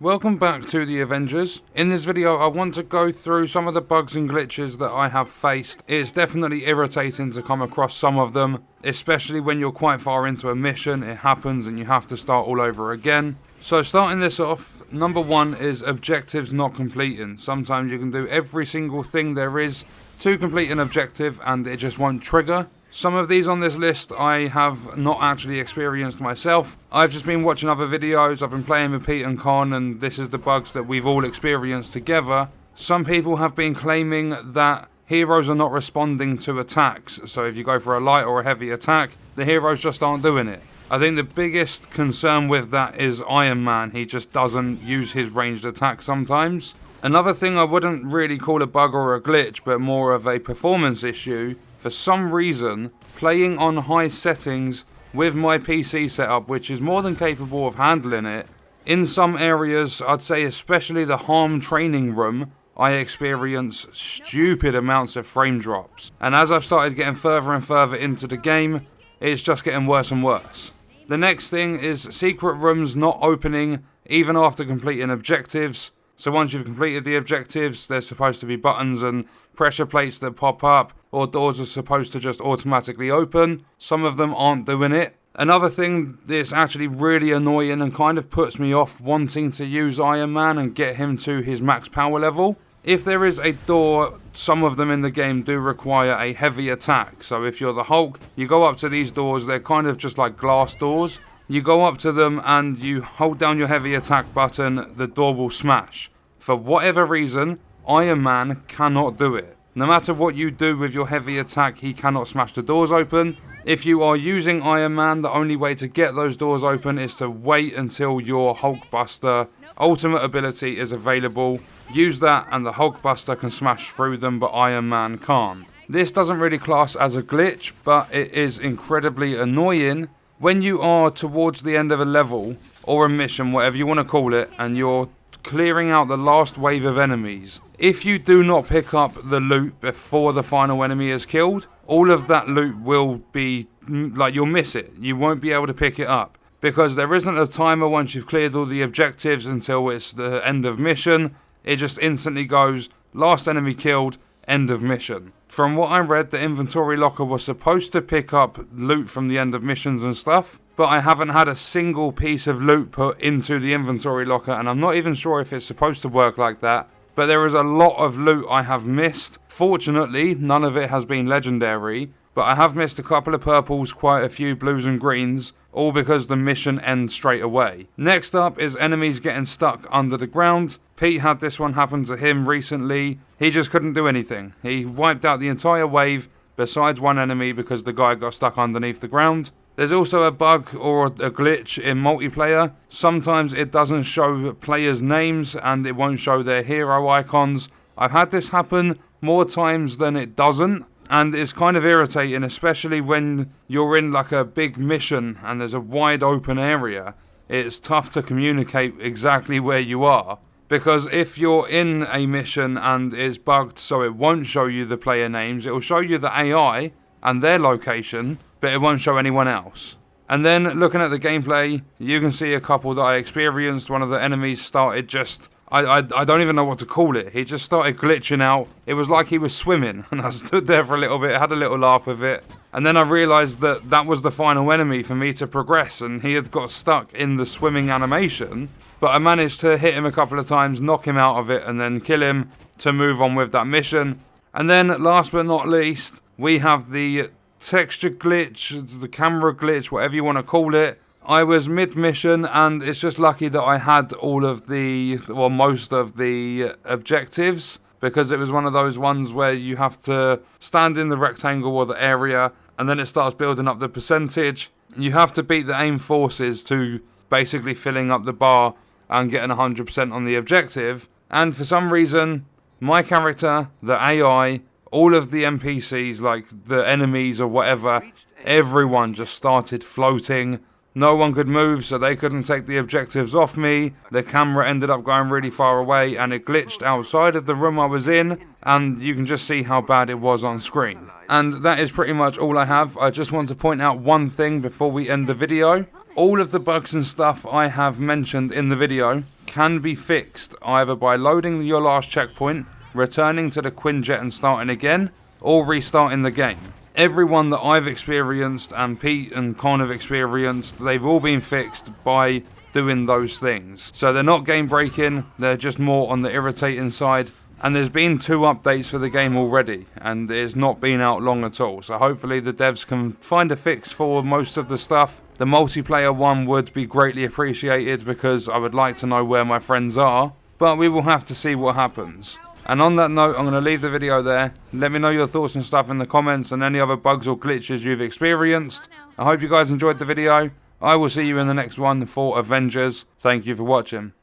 Welcome back to the Avengers. In this video I want to go through some of the bugs and glitches that I have faced. It's definitely irritating to come across some of them, especially when you're quite far into a mission, it happens and you have to start all over again. So starting this off, number one is objectives not completing. Sometimes you can do every single thing there is to complete an objective and it just won't trigger. Some of these on this list I have not actually experienced myself. I've just been watching other videos, I've been playing with Pete and Con, and this is the bugs that we've all experienced together. Some people have been claiming that heroes are not responding to attacks, so if you go for a light or a heavy attack, the heroes just aren't doing it. I think the biggest concern with that is Iron Man. He just doesn't use his ranged attack sometimes. Another thing I wouldn't really call a bug or a glitch, but more of a performance issue. For some reason, playing on high settings with my PC setup, which is more than capable of handling it, in some areas, I'd say especially the harm training room, I experience stupid amounts of frame drops. And as I've started getting further and further into the game, it's just getting worse and worse. The next thing is secret rooms not opening even after completing objectives. So once you've completed the objectives, there's supposed to be buttons and pressure plates that pop up, or doors are supposed to just automatically open. Some of them aren't doing it. Another thing that's actually really annoying and kind of puts me off wanting to use Iron Man and get him to his max power level. If there is a door, some of them in the game do require a heavy attack. So if you're the Hulk, you go up to these doors, they're kind of just like glass doors. You go up to them and you hold down your heavy attack button, the door will smash. For whatever reason, Iron Man cannot do it. No matter what you do with your heavy attack, he cannot smash the doors open. If you are using Iron Man, the only way to get those doors open is to wait until your Hulkbuster ultimate ability is available. Use that and the Hulkbuster can smash through them, but Iron Man can't. This doesn't really class as a glitch, but it is incredibly annoying when you are towards the end of a level or a mission, whatever you want to call it, and you're clearing out the last wave of enemies. If you do not pick up the loot before the final enemy is killed, all of that loot will be, like, you'll miss it. You won't be able to pick it up. Because there isn't a timer once you've cleared all the objectives until it's the end of mission. It just instantly goes, last enemy killed, end of mission. From what I read, the inventory locker was supposed to pick up loot from the end of missions and stuff, but I haven't had a single piece of loot put into the inventory locker, and I'm not even sure if it's supposed to work like that. But there is a lot of loot I have missed. Fortunately, none of it has been legendary, but I have missed a couple of purples, quite a few blues and greens, all because the mission ends straight away. Next up is enemies getting stuck under the ground. Pete had this one happen to him recently. He just couldn't do anything. He wiped out the entire wave besides one enemy because the guy got stuck underneath the ground. There's also a bug or a glitch in multiplayer. Sometimes it doesn't show players' names and it won't show their hero icons. I've had this happen more times than it doesn't, and it's kind of irritating, especially when you're in like a big mission and there's a wide open area. It's tough to communicate exactly where you are, because if you're in a mission and it's bugged so it won't show you the player names, it will show you the AI and their location, but it won't show anyone else. And then looking at the gameplay, you can see a couple that I experienced. One of the enemies started just, I don't even know what to call it. He just started glitching out. It was like he was swimming, and I stood there for a little bit, had a little laugh with it. And then I realised that that was the final enemy for me to progress, and he had got stuck in the swimming animation. But I managed to hit him a couple of times, knock him out of it, and then kill him to move on with that mission. And then, last but not least, we have the texture glitch, the camera glitch, whatever you want to call it. I was mid-mission and it's just lucky that I had all of the, or most of the objectives, because it was one of those ones where you have to stand in the rectangle or the area and then it starts building up the percentage. You have to beat the aim forces to basically filling up the bar and getting 100% on the objective. And for some reason, my character, the AI, all of the NPCs, like the enemies or whatever, everyone just started floating. No one could move, so they couldn't take the objectives off me. The camera ended up going really far away, and it glitched outside of the room I was in, and you can just see how bad it was on screen. And that is pretty much all I have. I just want to point out one thing before we end the video. All of the bugs and stuff I have mentioned in the video can be fixed either by loading your last checkpoint, returning to the Quinjet and starting again, or restarting the game. Everyone that I've experienced and Pete and Con have experienced, they've all been fixed by doing those things. So they're not game breaking, they're just more on the irritating side. And there's been 2 updates for the game already, and it's not been out long at all. So hopefully the devs can find a fix for most of the stuff. The multiplayer one would be greatly appreciated because I would like to know where my friends are. But we will have to see what happens. And on that note, I'm going to leave the video there. Let me know your thoughts and stuff in the comments and any other bugs or glitches you've experienced. I hope you guys enjoyed the video. I will see you in the next one for Avengers. Thank you for watching.